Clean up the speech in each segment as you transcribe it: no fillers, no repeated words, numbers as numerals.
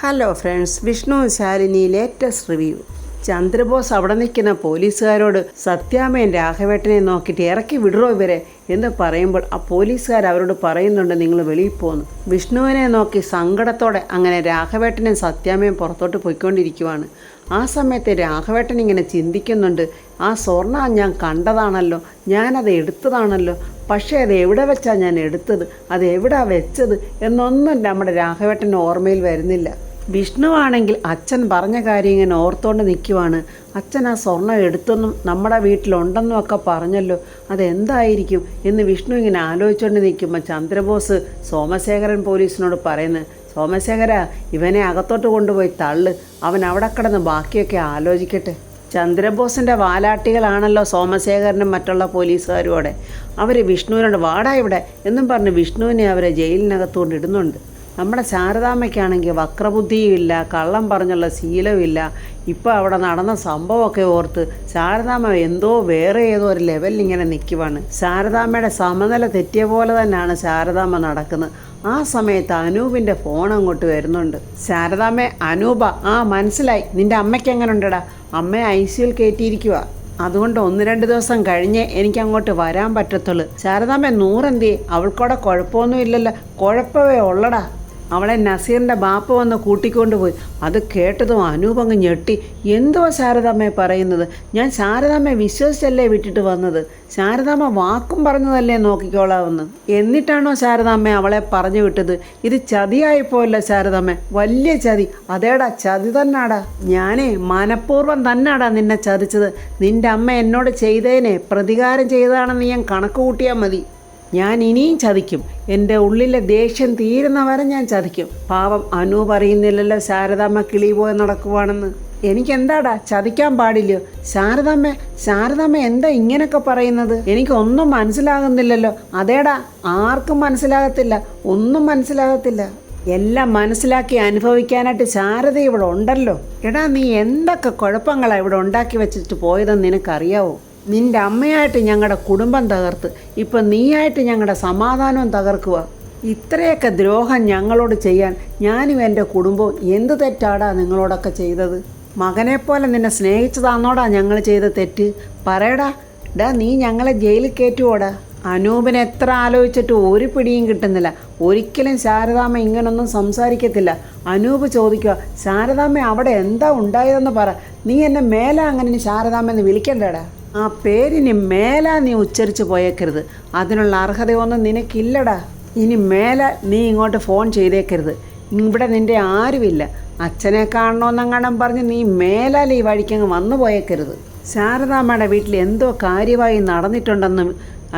Hello friends, Vishnu Shalini latest review. Chandrabose അവിടെ നിൽക്കുന്ന പോലീസുകാരോട് സത്യാമ്മയും രാഘവേട്ടനെ നോക്കിയിട്ട് ഇറക്കി വിടറോ ഇവരെ എന്ന് പറയുമ്പോൾ ആ പോലീസുകാർ അവരോട് പറയുന്നുണ്ട്, നിങ്ങൾ വെളിയിൽ പോകുന്നു. വിഷ്ണുവിനെ നോക്കി സങ്കടത്തോടെ അങ്ങനെ രാഘവേട്ടനും സത്യാമ്മയും പുറത്തോട്ട് പോയിക്കൊണ്ടിരിക്കുവാണ്. ആ സമയത്ത് രാഘവേട്ടൻ ഇങ്ങനെ ചിന്തിക്കുന്നുണ്ട്, ആ സ്വർണ്ണ ഞാൻ കണ്ടതാണല്ലോ, ഞാനത് എടുത്തതാണല്ലോ, പക്ഷേ അത് എവിടെ വെച്ചാണ് ഞാൻ എടുത്തത്, അത് എവിടെ വെച്ചത് എന്നൊന്നും നമ്മുടെ രാഘവേട്ടന് ഓർമ്മയിൽ വരുന്നില്ല. വിഷ്ണുവാണെങ്കിൽ അച്ഛൻ പറഞ്ഞ കാര്യം ഇങ്ങനെ ഓർത്തോണ്ട് നിൽക്കുവാണ്. അച്ഛൻ ആ സ്വർണ്ണം എടുത്തെന്നും നമ്മുടെ വീട്ടിലുണ്ടെന്നും ഒക്കെ പറഞ്ഞല്ലോ, അതെന്തായിരിക്കും എന്ന് വിഷ്ണു ഇങ്ങനെ ആലോചിച്ചുകൊണ്ട് നിൽക്കുമ്പോൾ ചന്ദ്രബോസ് സോമശേഖരൻ പോലീസിനോട് പറയുന്നത്, സോമശേഖര, ഇവനെ അകത്തോട്ട് കൊണ്ടുപോയി തള്ളു, അവൻ അവിടെ കിടന്ന് ബാക്കിയൊക്കെ ആലോചിക്കട്ടെ. ചന്ദ്രബോസിൻ്റെ വാലാട്ടികളാണല്ലോ സോമശേഖരനും മറ്റുള്ള പോലീസുകാരോടെ. അവർ വിഷ്ണുവിനോട് വാടാ ഇവിടെ എന്നും പറഞ്ഞ് വിഷ്ണുവിനെ അവരെ ജയിലിനകത്തുകൊണ്ട് ഇടുന്നുണ്ട്. നമ്മുടെ ശാരദാമ്മയ്ക്കാണെങ്കിൽ വക്രബുദ്ധിയും ഇല്ല, കള്ളം പറഞ്ഞുള്ള ശീലമില്ല. ഇപ്പോൾ അവിടെ നടന്ന സംഭവമൊക്കെ ഓർത്ത് ശാരദാമ്മ എന്തോ വേറെ ഏതോ ഒരു ലെവലിൽ ഇങ്ങനെ നിൽക്കുവാണ്. ശാരദാമ്മയുടെ സമനില തെറ്റിയ പോലെ തന്നെയാണ് ശാരദാമ്മ നടക്കുന്നത്. ആ സമയത്ത് അനൂപിൻ്റെ ഫോൺ അങ്ങോട്ട് വരുന്നുണ്ട്. ശാരദാമ്മേ, അനൂപ, മനസ്സിലായി, നിൻ്റെ അമ്മയ്ക്ക് എങ്ങനെ ഉണ്ടടാ? അമ്മയെ ICUയിൽ കയറ്റിയിരിക്കുക, അതുകൊണ്ട് 1-2 ദിവസം കഴിഞ്ഞേ എനിക്ക് അങ്ങോട്ട് വരാൻ പറ്റത്തുള്ളൂ. ശാരദാമ്മ, നൂറെന്തിയെ? അവൾക്കവിടെ കുഴപ്പമൊന്നുമില്ലല്ലോ? കുഴപ്പമേ ഉള്ളടാ, അവളെ നസീറിൻ്റെ ബാപ്പ വന്ന് കൂട്ടിക്കൊണ്ടുപോയി. അത് കേട്ടതും അനൂപ് അങ്ങ് ഞെട്ടി. എന്തുവാ ശാരദാമ്മയെ പറയുന്നത്? ഞാൻ ശാരദാമ്മയെ വിശ്വസിച്ചല്ലേ വിട്ടിട്ട് വന്നത്? ശാരദാമ്മ വാക്കും പറഞ്ഞതല്ലേ നോക്കിക്കോളാമെന്ന്. എന്നിട്ടാണോ ശാരദാമ്മ അവളെ പറഞ്ഞു വിട്ടത്? ഇത് ചതിയായിപ്പോയല്ലോ ശാരദാമ്മ, വലിയ ചതി. അതേടാ, ചതി തന്നാടാ. ഞാനേ മനഃപൂർവ്വം തന്നാടാ നിന്നെ ചതിച്ചത്. നിൻ്റെ അമ്മ എന്നോട് ചെയ്തതിനെ പ്രതികാരം ചെയ്തതാണെന്ന് ഞാൻ കണക്ക് കൂട്ടിയാൽ മതി. ഞാൻ ഇനിയും ചതിക്കും, എൻ്റെ ഉള്ളിലെ ദേഷ്യം തീരുന്നവരെ ഞാൻ ചതിക്കും. പാവം അനൂപ് അറിയുന്നില്ലല്ലോ ശാരദാമ്മ കിളി പോയി നടക്കുവാണെന്ന്. എനിക്കെന്താടാ, ചതിക്കാൻ പാടില്ലയോ? ശാരദാമ്മ എന്താ ഇങ്ങനെയൊക്കെ പറയുന്നത്? എനിക്കൊന്നും മനസ്സിലാകുന്നില്ലല്ലോ. അതേടാ, ആർക്കും മനസ്സിലാകത്തില്ല, ഒന്നും മനസ്സിലാകത്തില്ല. എല്ലാം മനസ്സിലാക്കി അനുഭവിക്കാനായിട്ട് ശാരദ ഇവിടെ ഉണ്ടല്ലോ. എടാ, നീ എന്തൊക്കെ കുഴപ്പങ്ങളാണ് ഇവിടെ ഉണ്ടാക്കി വെച്ചിട്ട് പോയതെന്ന് നിനക്കറിയാവോ? നിൻ്റെ അമ്മയായിട്ട് ഞങ്ങളുടെ കുടുംബം തകർത്ത് ഇപ്പം നീയായിട്ട് ഞങ്ങളുടെ സമാധാനവും തകർക്കുക. ഇത്രയൊക്കെ ദ്രോഹം ഞങ്ങളോട് ചെയ്യാൻ ഞാനും എൻ്റെ കുടുംബവും എന്ത് തെറ്റാടാ നിങ്ങളോടൊക്കെ ചെയ്തത്? മകനെപ്പോലെ നിന്നെ സ്നേഹിച്ചതാണോടാ ഞങ്ങൾ ചെയ്ത തെറ്റ്? പറയടാ. നീ ഞങ്ങളെ ജയിലിൽ കയറ്റുവോടാ? അനൂപിനെ എത്ര ആലോചിച്ചിട്ട് ഒരു പിടിയും കിട്ടുന്നില്ല. ഒരിക്കലും ശാരദാമ്മ ഇങ്ങനൊന്നും സംസാരിക്കത്തില്ല. അനൂപ് ചോദിക്കുക, ശാരദാമ്മ അവിടെ എന്താ ഉണ്ടായതെന്ന് പറ. നീ എന്നെ മേലെ അങ്ങനെ ശാരദാമ്മ എന്ന് വിളിക്കണ്ടടാ. ആ പേരിന് മേലെ നീ ഉച്ചരിച്ച് പോയേക്കരുത്. അതിനുള്ള അർഹതയൊന്നും നിനക്കില്ലടാ. ഇനി മേലെ നീ ഇങ്ങോട്ട് ഫോൺ ചെയ്തേക്കരുത്. ഇവിടെ നിൻ്റെ ആരുമില്ല. അച്ഛനെ കാണണമെന്നെങ്ങാനും പറഞ്ഞ് നീ മേലാൽ ഈ വഴിക്കങ്ങ് വന്നു പോയേക്കരുത്. ശാരദാമ്മയുടെ വീട്ടിൽ എന്തോ കാര്യമായി നടന്നിട്ടുണ്ടെന്ന്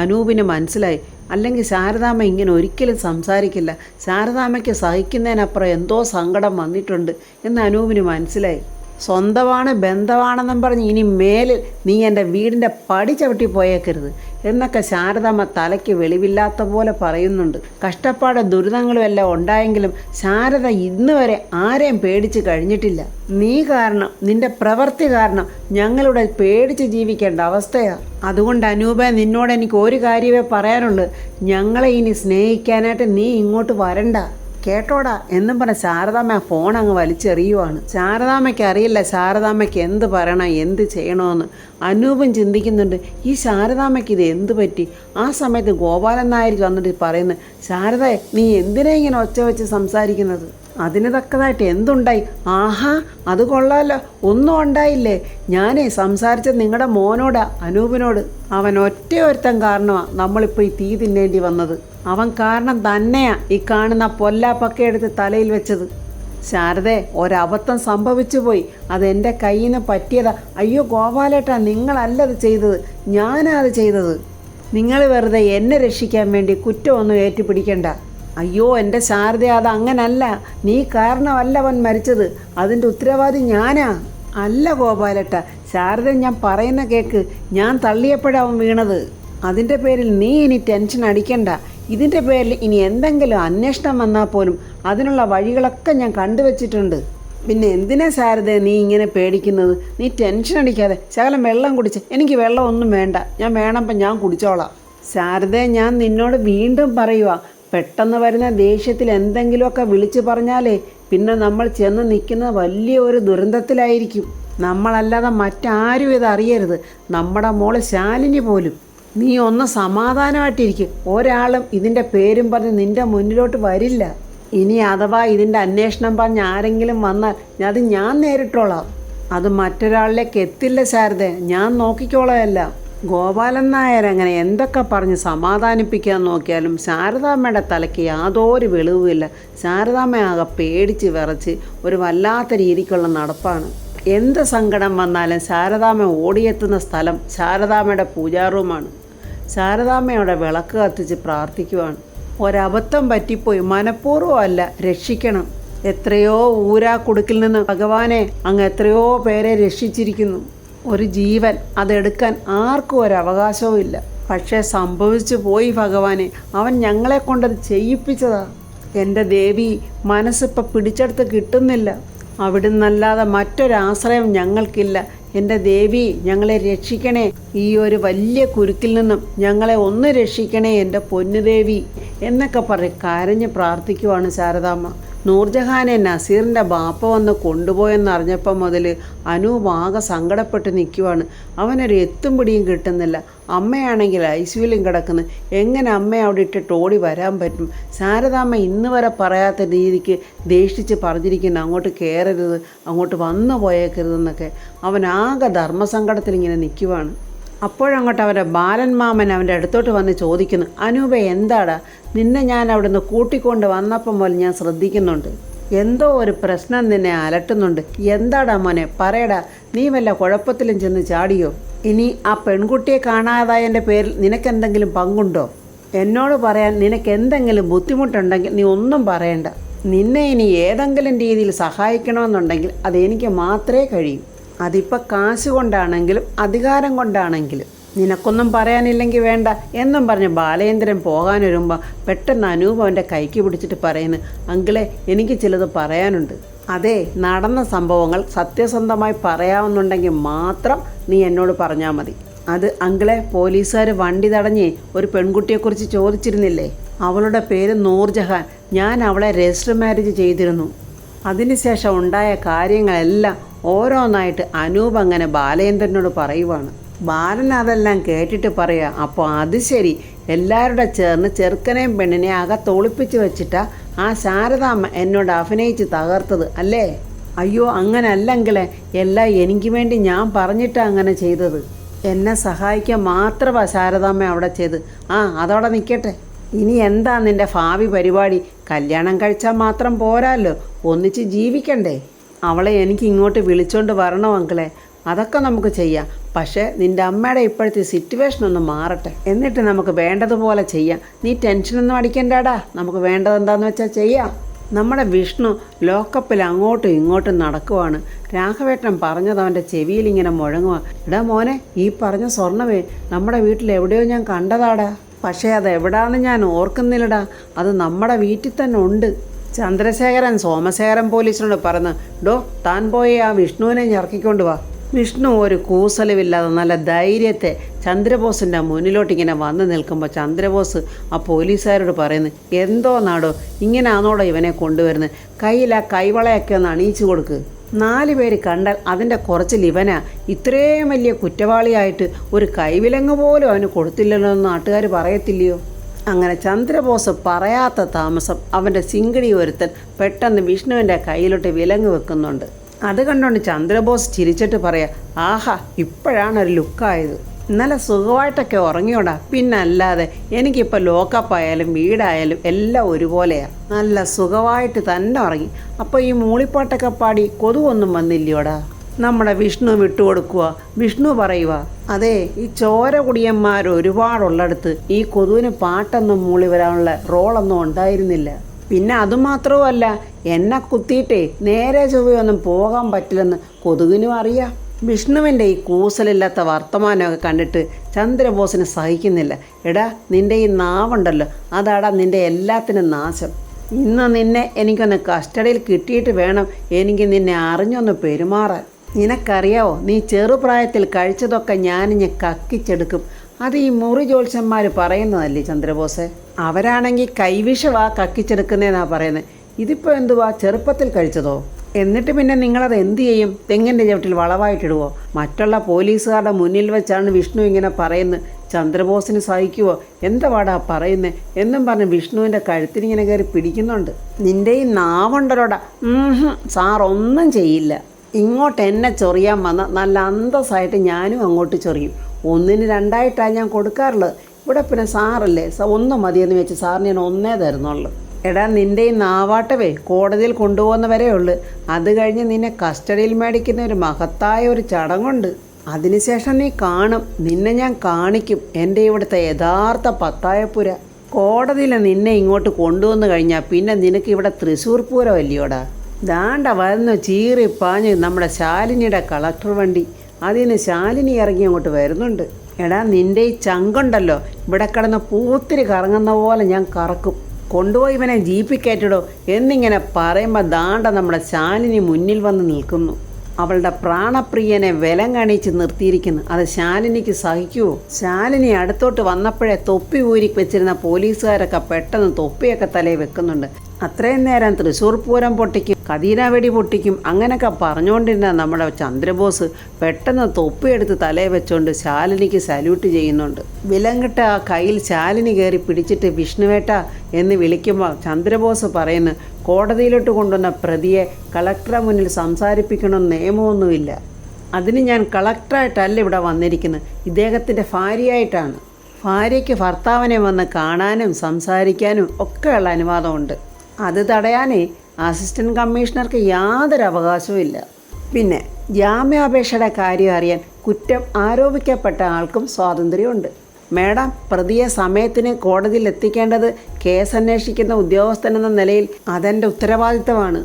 അനൂപിന് മനസ്സിലായി. അല്ലെങ്കിൽ ശാരദാമ്മ ഇങ്ങനെ ഒരിക്കലും സംസാരിക്കില്ല. ശാരദാമ്മയ്ക്ക് സഹിക്കുന്നതിനപ്പുറം എന്തോ സങ്കടം വന്നിട്ടുണ്ട് എന്ന് അനൂപിന് മനസ്സിലായി. സ്വന്തമാണ്, ബന്ധമാണെന്നും പറഞ്ഞ് ഇനി മേലിൽ നീ എൻ്റെ വീടിൻ്റെ പടി ചവിട്ടി പോയേക്കരുത് എന്നൊക്കെ ശാരദാമ്മ തലയ്ക്ക് വെളിവില്ലാത്ത പോലെ പറയുന്നുണ്ട്. കഷ്ടപ്പാട് ദുരിതങ്ങളും എല്ലാം ഉണ്ടായെങ്കിലും ശാരദ ഇന്ന് വരെ ആരെയും പേടിച്ച് കഴിഞ്ഞിട്ടില്ല. നീ കാരണം, നിൻ്റെ പ്രവൃത്തി കാരണം ഞങ്ങളിവിടെ പേടിച്ച് ജീവിക്കേണ്ട അവസ്ഥയാണ്. അതുകൊണ്ട് അനൂപ, നിന്നോട് എനിക്ക് ഒരു കാര്യമേ പറയാനുള്ളൂ. ഞങ്ങളെ ഇനി സ്നേഹിക്കാനായിട്ട് നീ ഇങ്ങോട്ട് വരണ്ട, കേട്ടോടാ എന്നും പറഞ്ഞ ശാരദാമ്മ ഫോൺ അങ്ങ് വലിച്ചെറിയുവാണ്. ശാരദാമ്മയ്ക്ക് അറിയില്ല ശാരദാമ്മയ്ക്ക് എന്ത് പറയണം, എന്ത് ചെയ്യണമെന്ന്. അനൂപും ചിന്തിക്കുന്നുണ്ട്, ഈ ശാരദാമ്മയ്ക്ക് ഇത് എന്ത് പറ്റി? ആ സമയത്ത് ഗോപാലൻ നായർ വന്നിട്ട് പറയുന്നത്, ശാരദ, നീ എന്തിനാ ഇങ്ങനെ ഒച്ച വെച്ച് സംസാരിക്കുന്നത്? അതിന് തക്കതായിട്ട് എന്തുണ്ടായി? ആഹാ, അത് കൊള്ളാമല്ലോ, ഒന്നും ഉണ്ടായില്ലേ? ഞാനേ സംസാരിച്ചത് നിങ്ങളുടെ മോനോടാ, അനൂപിനോട്. അവൻ ഒരുത്തൻ കാരണമാണ് നമ്മളിപ്പോൾ ഈ തീ തിന്നേണ്ടി വന്നത്. അവൻ കാരണം തന്നെയാ ഈ കാണുന്ന പൊല്ലാപ്പൊക്കെ എടുത്ത് തലയിൽ വെച്ചത്. ശാരദേ, ഒരബദ്ധം സംഭവിച്ചു പോയി, അതെൻ്റെ കയ്യിൽ നിന്ന് പറ്റിയതാ. അയ്യോ ഗോപാലേട്ടാ, നിങ്ങളല്ലത് ചെയ്തത്, ഞാനാ അത് ചെയ്തത്. നിങ്ങൾ വെറുതെ എന്നെ രക്ഷിക്കാൻ വേണ്ടി കുറ്റമൊന്നും ഏറ്റുപിടിക്കണ്ട. അയ്യോ എൻ്റെ ശാരദ, അത് അങ്ങനല്ല. നീ കാരണമല്ല അവൻ മരിച്ചത്, അതിൻ്റെ ഉത്തരവാദി ഞാനാ. അല്ല ഗോപാലേട്ട, ശാരദ, ഞാൻ പറയുന്ന കേക്ക്. ഞാൻ തള്ളിയപ്പോഴവൻ വീണത്. അതിൻ്റെ പേരിൽ നീ ഇനി ടെൻഷൻ അടിക്കണ്ട. ഇതിൻ്റെ പേരിൽ ഇനി എന്തെങ്കിലും അന്വേഷണം വന്നാൽ പോലും അതിനുള്ള വഴികളൊക്കെ ഞാൻ കണ്ടുവച്ചിട്ടുണ്ട്. പിന്നെ എന്തിനാ ശാരദ നീ ഇങ്ങനെ പേടിക്കുന്നത്? നീ ടെൻഷൻ അടിക്കാതെ ശകലം വെള്ളം കുടിച്ച്. എനിക്ക് വെള്ളം ഒന്നും വേണ്ട, ഞാൻ വേണപ്പം ഞാൻ കുടിച്ചോളാം. ശാരദ, ഞാൻ നിന്നോട് വീണ്ടും പറയുക, പെട്ടെന്ന് വരുന്ന ദേഷ്യത്തിൽ എന്തെങ്കിലുമൊക്കെ വിളിച്ചു പറഞ്ഞാലേ പിന്നെ നമ്മൾ ചെന്ന് നിൽക്കുന്ന വലിയ ഒരു ദുരന്തത്തിലായിരിക്കും. നമ്മളല്ലാതെ മറ്റാരും ഇതറിയരുത്, നമ്മുടെ മോള് ശാലിനി പോലും. നീ ഒന്ന് സമാധാനമായിട്ടിരിക്കും. ഒരാളും ഇതിൻ്റെ പേരും പറഞ്ഞ് നിൻ്റെ മുന്നിലോട്ട് വരില്ല. ഇനി അഥവാ ഇതിൻ്റെ അന്വേഷണം പറഞ്ഞ് ആരെങ്കിലും വന്നാൽ അത് ഞാൻ നേരിട്ടോളാം. അത് മറ്റൊരാളിലേക്ക് എത്തില്ല ശാരദ, ഞാൻ നോക്കിക്കോളാമല്ല. ഗോപാലൻ നായർ അങ്ങനെ എന്തൊക്കെ പറഞ്ഞ് സമാധാനിപ്പിക്കാൻ നോക്കിയാലും ശാരദാമ്മയുടെ തലയ്ക്ക് യാതൊരു വെളിവുമില്ല. ശാരദാമ്മ ആകെ പേടിച്ച് വിറച്ച് ഒരു വല്ലാത്ത രീതിക്കുള്ള നടപ്പാണ്. എന്ത് സങ്കടം വന്നാലും ശാരദാമ്മ ഓടിയെത്തുന്ന സ്ഥലം ശാരദാമ്മയുടെ പൂജാറൂമാണ്. ശാരദാമ്മയുടെ വിളക്ക് കത്തിച്ച് പ്രാർത്ഥിക്കുവാണ്. ഒരബദ്ധം പറ്റിപ്പോയി, മനഃപൂർവ്വമല്ല, രക്ഷിക്കണം. എത്രയോ ഊരാക്കുടുക്കിൽ നിന്ന് ഭഗവാനെ അങ്ങ് എത്രയോ പേരെ രക്ഷിച്ചിരിക്കുന്നു. ഒരു ജീവൻ അതെടുക്കാൻ ആർക്കും ഒരവകാശവും ഇല്ല. പക്ഷേ സംഭവിച്ചു പോയി ഭഗവാനെ, അവൻ ഞങ്ങളെ കൊണ്ടത് ചെയ്യിപ്പിച്ചതാ. എൻ്റെ ദേവി, മനസ്സിപ്പോൾ പിടിച്ചെടുത്ത് കിട്ടുന്നില്ല. അവിടുന്നല്ലാതെ മറ്റൊരാശ്രയം ഞങ്ങൾക്കില്ല. എൻ്റെ ദേവി, ഞങ്ങളെ രക്ഷിക്കണേ. ഈ ഒരു വലിയ കുരുക്കിൽ നിന്നും ഞങ്ങളെ ഒന്ന് രക്ഷിക്കണേ എൻ്റെ പൊന്നുദേവി എന്നൊക്കെ പറഞ്ഞ് കരഞ്ഞ് പ്രാർത്ഥിക്കുവാണ് ശാരദാമ്മ. നൂർജഹാനെ നസീറിൻ്റെ ബാപ്പ വന്ന് കൊണ്ടുപോയെന്നറിഞ്ഞപ്പം മുതൽ അനൂപ് ആകെ സങ്കടപ്പെട്ട് നിൽക്കുവാണ്. അവനൊരു എത്തും പിടിയും കിട്ടുന്നില്ല. അമ്മയാണെങ്കിൽ ഐസിയുവിലും കിടക്കുന്നു. എങ്ങനെ അമ്മയെ അവിടെ ഇട്ടിട്ട് ഓടി വരാൻ പറ്റും? ശാരദാമ്മ ഇന്ന് വരെ പറയാത്ത രീതിക്ക് ദേഷിച്ച് പറഞ്ഞിരിക്കുന്നു, അങ്ങോട്ട് കയറരുത്, അങ്ങോട്ട് വന്നു പോയേക്കരുതെന്നൊക്കെ. അവനാകെ ധർമ്മസങ്കടത്തിൽ ഇങ്ങനെ നിൽക്കുവാണ്. അപ്പോഴങ്ങോട്ട് അവൻ്റെ ബാലൻ മാമൻ അവൻ്റെ അടുത്തോട്ട് വന്ന് ചോദിക്കുന്നു, അനൂപ എന്താടാ, നിന്നെ ഞാൻ അവിടുന്ന് കൂട്ടിക്കൊണ്ട് വന്നപ്പം പോലെ ഞാൻ ശ്രദ്ധിക്കുന്നുണ്ട്. എന്തോ ഒരു പ്രശ്നം നിന്നെ അലട്ടുന്നുണ്ട്. എന്താടാ മോനെ, പറയടാ. നീ വല്ല കുഴപ്പത്തിലും ചെന്ന് ചാടിയോ? ഇനി ആ പെൺകുട്ടിയെ കാണാതായതിൻ്റെ പേരിൽ നിനക്കെന്തെങ്കിലും പങ്കുണ്ടോ? എന്നോട് പറയാൻ നിനക്ക് എന്തെങ്കിലും ബുദ്ധിമുട്ടുണ്ടെങ്കിൽ നീ ഒന്നും പറയണ്ട. നിന്നെ ഇനി ഏതെങ്കിലും രീതിയിൽ സഹായിക്കണമെന്നുണ്ടെങ്കിൽ അതെനിക്ക് മാത്രമേ കഴിയൂ. അതിപ്പോൾ കാശ് കൊണ്ടാണെങ്കിലും അധികാരം കൊണ്ടാണെങ്കിലും. നിനക്കൊന്നും പറയാനില്ലെങ്കിൽ വേണ്ട എന്നും പറഞ്ഞ് ബാലേന്ദ്രൻ പോകാനൊരുമ്പോൾ പെട്ടെന്ന് അനൂപ് അവൻ്റെ കൈക്ക് പിടിച്ചിട്ട് പറയുന്നു, അങ്കിളെ, എനിക്ക് ചിലത് പറയാനുണ്ട്. അതെ, നടന്ന സംഭവങ്ങൾ സത്യസന്ധമായി പറയാവുന്നുണ്ടെങ്കിൽ മാത്രം നീ എന്നോട് പറഞ്ഞാൽ മതി. അത് അങ്കിളെ, പോലീസുകാർ വണ്ടി തടഞ്ഞ് ഒരു പെൺകുട്ടിയെക്കുറിച്ച് ചോദിച്ചിരുന്നില്ലേ? അവളുടെ പേര് നൂർജഹാൻ. ഞാൻ അവളെ രജിസ്റ്റർ മാരേജ് ചെയ്തിരുന്നു. അതിനുശേഷം ഉണ്ടായ കാര്യങ്ങളെല്ലാം ഓരോന്നായിട്ട് അനൂപ് അങ്ങനെ ബാലേന്ദ്രനോട് പറയുവാണ്. ബാലൻ അതെല്ലാം കേട്ടിട്ട് പറയാ, അപ്പോൾ അത് ശരി, എല്ലാവരുടെ ചേർന്ന് ചെറുക്കനെയും പെണ്ണിനെ അകത്തൊളിപ്പിച്ച് വെച്ചിട്ടാ ആ ശാരദാമ്മ എന്നോട് അഭിനയിച്ച് തകർത്തത് അല്ലേ? അയ്യോ, അങ്ങനല്ലെങ്കിലേ, എല്ലാം എനിക്ക് വേണ്ടി ഞാൻ പറഞ്ഞിട്ടാണ് അങ്ങനെ ചെയ്തത്. എന്നെ സഹായിക്കാൻ മാത്രമാണ് ശാരദാമ്മ അവിടെ ചെയ്ത്. അതവിടെ നിൽക്കട്ടെ. ഇനി എന്താ നിൻ്റെ ഭാവി പരിപാടി? കല്യാണം കഴിച്ചാൽ മാത്രം പോരാല്ലോ, ഒന്നിച്ച് ജീവിക്കണ്ടേ? അവളെ എനിക്ക് ഇങ്ങോട്ട് വിളിച്ചോണ്ട് വരണോ അങ്കിളെ? അതൊക്കെ നമുക്ക് ചെയ്യാം. പക്ഷേ നിൻ്റെ അമ്മയുടെ ഇപ്പോഴത്തെ സിറ്റുവേഷൻ ഒന്ന് മാറട്ടെ, എന്നിട്ട് നമുക്ക് വേണ്ടതുപോലെ ചെയ്യാം. നീ ടെൻഷനൊന്നും അടിക്കണ്ടാടാ, നമുക്ക് വേണ്ടത് എന്താണെന്ന് വെച്ചാൽ ചെയ്യാം. നമ്മുടെ വിഷ്ണു ലോക്കപ്പിൽ അങ്ങോട്ടും ഇങ്ങോട്ടും നടക്കുവാണ്. രാഘവേട്ടൻ പറഞ്ഞത് അവൻ്റെ ചെവിയിൽ ഇങ്ങനെ മുഴങ്ങുക. എടാ മോനെ, ഈ പറഞ്ഞ സ്വർണ്ണമേ നമ്മുടെ വീട്ടിൽ എവിടെയോ ഞാൻ കണ്ടതാടാ. പക്ഷേ അത് എവിടാന്ന് ഞാൻ ഓർക്കുന്നില്ലടാ. അത് നമ്മുടെ വീട്ടിൽ തന്നെ ഉണ്ട്. ചന്ദ്രശേഖരൻ സോമശേഖരൻ പോലീസിനോട് പറഞ്ഞു, ഡോ, താൻ പോയി ആ വിഷ്ണുവിനെ ഇറക്കിക്കൊണ്ട് വാ. വിഷ്ണു ഒരു കൂസലുമില്ലാതെ നല്ല ധൈര്യത്തെ ചന്ദ്രബോസിൻ്റെ മുന്നിലോട്ടിങ്ങനെ വന്ന് നിൽക്കുമ്പോൾ ചന്ദ്രബോസ് ആ പോലീസുകാരോട് പറയുന്നു, എന്തോ നാടോ ഇങ്ങനെയാണോടോ ഇവനെ കൊണ്ടുവരുന്നത്? കയ്യിൽ ആ കൈവളയൊക്കെ ഒന്ന് അണിയിച്ചു കൊടുക്ക്. 4 പേര് കണ്ടാൽ അതിൻ്റെ കുറച്ചിൽ ഇവനാ. ഇത്രയും വലിയ കുറ്റവാളിയായിട്ട് ഒരു കൈവിലങ്ങ് പോലും അവന് കൊടുത്തില്ലല്ലോ എന്ന് നാട്ടുകാർ പറയത്തില്ലയോ? അങ്ങനെ ചന്ദ്രബോസ് പറയാത്ത താമസം അവൻ്റെ സിംഗടി ഒരുത്തൻ പെട്ടെന്ന് വിഷ്ണുവിൻ്റെ കയ്യിലോട്ട് വിലങ്ങ് വെക്കുന്നുണ്ട്. അത് കണ്ടുകൊണ്ട് ചന്ദ്രബോസ് ചിരിച്ചിട്ട് പറയാം, ആഹാ, ഇപ്പോഴാണ് ഒരു ലുക്കായത്. ഇന്നലെ സുഖമായിട്ടൊക്കെ ഉറങ്ങിയോടാ. പിന്നല്ലാതെ, എനിക്കിപ്പോൾ ലോക്കപ്പായാലും വീടായാലും എല്ലാം ഒരുപോലെയാണ്. നല്ല സുഖമായിട്ട് തന്നെ ഉറങ്ങി. അപ്പോൾ ഈ മൂളിപ്പാട്ടൊക്കെ പാടി കൊതുകൊന്നും വന്നില്ലയോടാ? നമ്മുടെ വിഷ്ണു വിട്ടുകൊടുക്കുക. വിഷ്ണു പറയുക, അതെ, ഈ ചോര കുടിയന്മാർ ഒരുപാടുള്ളിടത്ത് ഈ കൊതുവിന് പാട്ടൊന്നും മൂളി വരാനുള്ള റോളൊന്നും ഉണ്ടായിരുന്നില്ല. പിന്നെ അതുമാത്രവുമല്ല, എന്നെ കുത്തിയിട്ടേ നേരെ ചൊവ്വയൊന്നും പോകാൻ പറ്റില്ലെന്ന് കൊതുകിനും അറിയാം. വിഷ്ണുവിൻ്റെ ഈ കൂസലില്ലാത്ത വർത്തമാനമൊക്കെ കണ്ടിട്ട് ചന്ദ്രബോസിന് സഹിക്കുന്നില്ല. എടാ, നിൻ്റെ ഈ നാവുണ്ടല്ലോ, അതാടാ നിൻ്റെ എല്ലാത്തിനും നാശം. ഇന്ന് നിന്നെ എനിക്കൊന്ന് കസ്റ്റഡിയിൽ കിട്ടിയിട്ട് വേണം എനിക്ക് നിന്നെ അറിഞ്ഞൊന്ന് പെരുമാറാൻ. നിനക്കറിയാവോ, നീ ചെറുപ്രായത്തിൽ കഴിച്ചതൊക്കെ ഞാനിഞ്ഞ് കക്കിച്ചെടുക്കും. അത് ഈ മുറി ജ്യോത്സ്യന്മാർ പറയുന്നതല്ലേ ചന്ദ്രബോസെ? അവരാണെങ്കിൽ കൈവിഷവാ കക്കിച്ചെടുക്കുന്നതെന്നാ പറയുന്നത്. ഇതിപ്പോൾ എന്തുവാ, ചെറുപ്പത്തിൽ കഴിച്ചതോ? എന്നിട്ട് പിന്നെ നിങ്ങളത് എന്തു ചെയ്യും? തെങ്ങിൻ്റെ ചവിട്ടിൽ വളവായിട്ടിടുവോ? മറ്റുള്ള പോലീസുകാരുടെ മുന്നിൽ വെച്ചാണ് വിഷ്ണു ഇങ്ങനെ പറയുന്നത്. ചന്ദ്രബോസിന് സഹിക്കുവോ? എന്താ പറയുന്നത് എന്നും പറഞ്ഞ് വിഷ്ണുവിൻ്റെ കഴുത്തിനിങ്ങനെ കയറി പിടിക്കുന്നുണ്ട്. നിൻ്റെ ഈ നാവുണ്ടല്ലോടാ. സാർ ഒന്നും ചെയ്യില്ല. ഇങ്ങോട്ട് എന്നെ ചൊറിയാൻ വന്ന നല്ല അന്തസ്സായിട്ട് ഞാനും അങ്ങോട്ട് ചൊറിയും. 1ന് 2ആയിട്ടാണ് ഞാൻ കൊടുക്കാറുള്ളത്. ഇവിടെ പിന്നെ സാറല്ലേ, ഒന്ന് മതിയെന്ന് വെച്ച് സാറിന് ഞാൻ 1 തരുന്നുള്ളൂ. എടാ, നിൻ്റെ ഈ നാവാട്ടവേ കോടതിയിൽ കൊണ്ടുപോകുന്നവരേ ഉള്ളു. അത് കഴിഞ്ഞ് നിന്നെ കസ്റ്റഡിയിൽ മേടിക്കുന്ന ഒരു മഹത്തായ ഒരു ചടങ്ങുണ്ട്. അതിനുശേഷം നീ കാണും, നിന്നെ ഞാൻ കാണിക്കും എൻ്റെ ഇവിടുത്തെ യഥാർത്ഥ പത്തായപ്പുര. കോടതിയിൽ നിന്നെ ഇങ്ങോട്ട് കൊണ്ടുവന്നു കഴിഞ്ഞാൽ പിന്നെ നിനക്ക് ഇവിടെ തൃശ്ശൂർ പൂരമല്ലയോടാ. ദാണ്ട വരുന്നു ചീറിപ്പാഞ്ഞ് നമ്മുടെ ശാലിനിയുടെ കളക്ടർ വണ്ടി. അതിന് ശാലിനി ഇറങ്ങി അങ്ങോട്ട് വരുന്നുണ്ട്. എടാ, നിൻ്റെ ഈ ചങ്കുണ്ടല്ലോ, ഇവിടെ കിടന്ന് പൂത്തിരി കറങ്ങുന്ന പോലെ ഞാൻ കറക്കും. കൊണ്ടുപോയി ഇവനെ ജീപ്പിൽ കയറ്റിടോ എന്നിങ്ങനെ പറയുമ്പോൾ ദാണ്ട നമ്മുടെ ശാലിനി മുന്നിൽ വന്ന് നിൽക്കുന്നു. അവളുടെ പ്രാണപ്രിയനെ വിലം കാണിച്ച് നിർത്തിയിരിക്കുന്നു. അത് ശാലിനിക്ക് സഹിക്കുമോ? ശാലിനി അടുത്തോട്ട് വന്നപ്പോഴേ തൊപ്പി ഊരി വെച്ചിരുന്ന പോലീസുകാരൊക്കെ പെട്ടെന്ന് തൊപ്പിയൊക്കെ തലയിൽ വെക്കുന്നുണ്ട്. അത്രയും നേരം തൃശ്ശൂർ പൂരം പൊട്ടിക്കും, കദീനാവെടി പൊട്ടിക്കും അങ്ങനെയൊക്കെ പറഞ്ഞുകൊണ്ടിരുന്ന നമ്മുടെ ചന്ദ്രബോസ് പെട്ടെന്ന് തൊപ്പിയെടുത്ത് തലയിൽ വെച്ചുകൊണ്ട് ശാലിനിക്ക് സല്യൂട്ട് ചെയ്യുന്നുണ്ട്. വിലങ്ങിട്ട ആ കയ്യിൽ ശാലിനി കയറി പിടിച്ചിട്ട് വിഷ്ണുവേട്ട എന്ന് വിളിക്കുമ്പോൾ ചന്ദ്രബോസ് പറയുന്നു, കോടതിയിലോട്ട് കൊണ്ടുവന്ന പ്രതിയെ കളക്ടറെ മുന്നിൽ സംസാരിപ്പിക്കണമെന്ന് നിയമമൊന്നുമില്ല. അതിന് ഞാൻ കളക്ടറായിട്ടല്ല ഇവിടെ വന്നിരിക്കുന്നത്, ഇദ്ദേഹത്തിൻ്റെ ഭാര്യയായിട്ടാണ്. ഭാര്യയ്ക്ക് ഭർത്താവിനെ വന്ന് കാണാനും സംസാരിക്കാനും ഒക്കെയുള്ള അനുവാദമുണ്ട്. അത് തടയാനേ അസിസ്റ്റൻറ്റ് കമ്മീഷണർക്ക് യാതൊരു അവകാശവും ഇല്ല. പിന്നെ ജാമ്യാപേക്ഷയുടെ കാര്യം അറിയാൻ കുറ്റം ആരോപിക്കപ്പെട്ട ആൾക്കും സ്വാതന്ത്ര്യമുണ്ട്. മേഡം, പ്രതിയെ സമയത്തിന് കോടതിയിൽ എത്തിക്കേണ്ടത് കേസന്വേഷിക്കുന്ന ഉദ്യോഗസ്ഥനെന്ന നിലയിൽ അതെൻ്റെ ഉത്തരവാദിത്തമാണ്.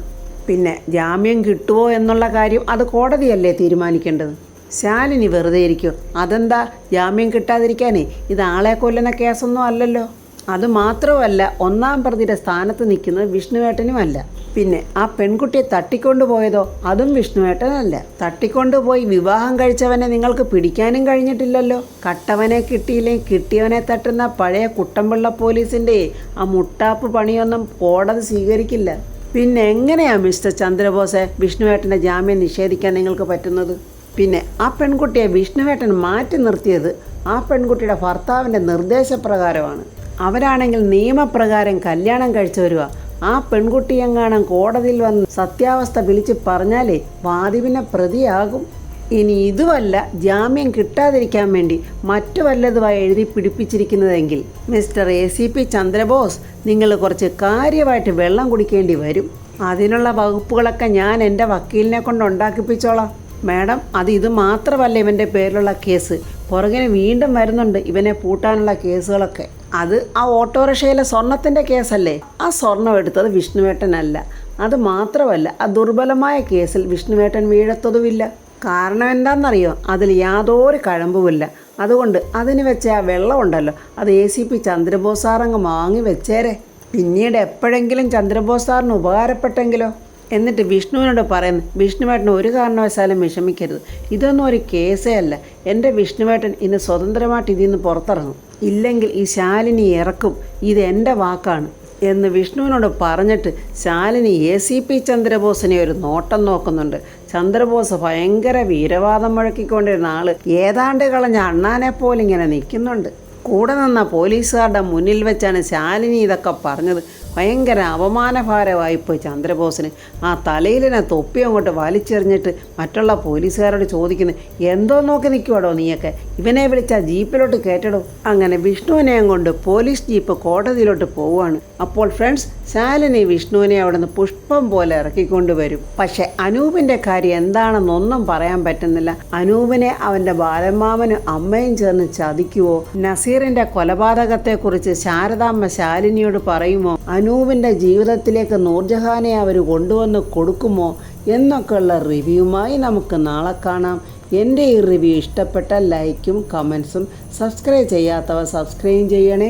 പിന്നെ ജാമ്യം കിട്ടുമോ എന്നുള്ള കാര്യം അത് കോടതിയല്ലേ തീരുമാനിക്കേണ്ടത്. ശാലിനി വെറുതെ ഇരിക്കുമോ? അതെന്താ ജാമ്യം കിട്ടാതിരിക്കാനേ? ഇത് ആളെ കൊല്ലുന്ന കേസൊന്നും അല്ലല്ലോ. അതുമാത്രമല്ല, 1-ാം പ്രതിയുടെ സ്ഥാനത്ത് നിൽക്കുന്നത് വിഷ്ണുവേട്ടനുമല്ല. പിന്നെ ആ പെൺകുട്ടിയെ തട്ടിക്കൊണ്ടുപോയതോ അതും വിഷ്ണുവേട്ടനല്ല. തട്ടിക്കൊണ്ടുപോയി വിവാഹം കഴിച്ചവനെ നിങ്ങൾക്ക് പിടിക്കാനും കഴിഞ്ഞിട്ടില്ലല്ലോ. കട്ടവനെ കിട്ടിയില്ലെങ്കിൽ കിട്ടിയവനെ തട്ടുന്ന പഴയ കുട്ടമ്പിള്ള പോലീസിൻ്റെ ആ മുട്ടാപ്പ് പണിയൊന്നും കോടതി സ്വീകരിക്കില്ല. പിന്നെ എങ്ങനെയാണ് മിസ്റ്റർ ചന്ദ്രബോസെ വിഷ്ണുവേട്ടൻ്റെ ജാമ്യം നിഷേധിക്കാൻ നിങ്ങൾക്ക് പറ്റുന്നത്? പിന്നെ ആ പെൺകുട്ടിയെ വിഷ്ണുവേട്ടൻ മാറ്റി നിർത്തിയത് ആ പെൺകുട്ടിയുടെ ഭർത്താവിൻ്റെ നിർദ്ദേശപ്രകാരമാണ്. അവരാണെങ്കിൽ നിയമപ്രകാരം കല്യാണം കഴിച്ചവരുവാ. ആ പെൺകുട്ടിയെങ്ങാനും കോടതിയിൽ വന്ന് സത്യാവസ്ഥ വിളിച്ച് പറഞ്ഞാലേ വാദിവിനെ പ്രതിയാകും. ഇനി ഇതുമല്ല ജാമ്യം കിട്ടാതിരിക്കാൻ വേണ്ടി മറ്റു വല്ലതുമായി എഴുതി പിടിപ്പിച്ചിരിക്കുന്നതെങ്കിൽ മിസ്റ്റർ ACP ചന്ദ്രബോസ്, നിങ്ങൾ കുറച്ച് കാര്യമായിട്ട് വെള്ളം കുടിക്കേണ്ടി വരും. അതിനുള്ള വകുപ്പുകളൊക്കെ ഞാൻ എൻ്റെ വക്കീലിനെ കൊണ്ട് ഉണ്ടാക്കിപ്പിച്ചോളാം. മാഡം, ഇത് മാത്രമല്ല ഇവൻ്റെ പേരിലുള്ള കേസ്. പുറകിന് വീണ്ടും വരുന്നുണ്ട് ഇവനെ പൂട്ടാനുള്ള കേസുകളൊക്കെ. അത് ആ ഓട്ടോറിക്ഷയിലെ സ്വർണത്തിൻ്റെ കേസല്ലേ? ആ സ്വർണം എടുത്തത് വിഷ്ണുവേട്ടനല്ല. അത് മാത്രമല്ല, ആ ദുർബലമായ കേസിൽ വിഷ്ണുവേട്ടൻ വീഴത്തതുമില്ല. കാരണം എന്താണെന്നറിയോ? അതിൽ യാതൊരു കഴമ്പുമില്ല. അതുകൊണ്ട് അതിന് വെച്ച ആ വെള്ളമുണ്ടല്ലോ, അത് ACP ചന്ദ്രബോസ് സാറങ്ങ് വാങ്ങി വെച്ചേരെ. പിന്നീട് എപ്പോഴെങ്കിലും ചന്ദ്രബോസ് സാറിന് ഉപകാരപ്പെട്ടെങ്കിലോ? എന്നിട്ട് വിഷ്ണുവിനോട് പറയുന്നു, വിഷ്ണുവേട്ടൻ ഒരു കാരണവശാലും വിഷമിക്കരുത്, ഇതൊന്നും ഒരു കേസേ അല്ല. എൻ്റെ വിഷ്ണുവേട്ടൻ ഇന്ന് സ്വതന്ത്രമായിട്ട് ഇതിൽ നിന്ന് പുറത്തിറങ്ങും. ഇല്ലെങ്കിൽ ഈ ശാലിനി ഇറക്കും, ഇത് എൻ്റെ വാക്കാണ് എന്ന് വിഷ്ണുവിനോട് പറഞ്ഞിട്ട് ശാലിനി ACP ചന്ദ്രബോസിനെ ഒരു നോട്ടം നോക്കുന്നുണ്ട്. ചന്ദ്രബോസ് ഭയങ്കര വീരവാദം മുഴക്കിക്കൊണ്ടിരുന്ന ആൾ ഏതാണ്ട് കളഞ്ഞ അണ്ണാനെ പോലെ ഇങ്ങനെ നിൽക്കുന്നുണ്ട്. കൂടെ നിന്ന പോലീസുകാരുടെ മുന്നിൽ വെച്ചാണ് ശാലിനി ഇതൊക്കെ പറഞ്ഞത്. ഭയങ്കര അപമാനഭാരമായിപ്പോയി ചന്ദ്രബോസിന്. ആ തലയിലിനെ തൊപ്പി അങ്ങോട്ട് വലിച്ചെറിഞ്ഞിട്ട് മറ്റുള്ള പോലീസുകാരോട് ചോദിക്കുന്നു, എന്തോ നോക്കി നിൽക്കുവാടോ നീയൊക്കെ, ഇവനെ വിളിച്ചാൽ ജീപ്പിലോട്ട് കയറ്റടോ. അങ്ങനെ വിഷ്ണുവിനെയും കൊണ്ട് പോലീസ് ജീപ്പ് കോടതിയിലോട്ട് പോവുകയാണ്. അപ്പോൾ ഫ്രണ്ട്സ്, ശാലിനി വിഷ്ണുവിനെ അവിടെ നിന്ന് പുഷ്പം പോലെ ഇറക്കിക്കൊണ്ടുവരും. പക്ഷെ അനൂപിൻ്റെ കാര്യം എന്താണെന്നൊന്നും പറയാൻ പറ്റുന്നില്ല. അനൂപിനെ അവൻ്റെ ബാലമാമനും അമ്മയും ചേർന്ന് ചതിക്കുവോ? നസീറിൻ്റെ കൊലപാതകത്തെക്കുറിച്ച് ശാരദാമ്മ ശാലിനിയോട് പറയുമോ? അനൂപിൻ്റെ ജീവിതത്തിലേക്ക് നൂർജഹാനെ അവർ കൊണ്ടുവന്ന് കൊടുക്കുമോ എന്നൊക്കെയുള്ള റിവ്യൂമായി നമുക്ക് നാളെ കാണാം. എൻ്റെ ഈ റിവ്യൂ ഇഷ്ടപ്പെട്ട ലൈക്കും കമൻസും, സബ്സ്ക്രൈബ് ചെയ്യാത്തവർ സബ്സ്ക്രൈബ് ചെയ്യണേ.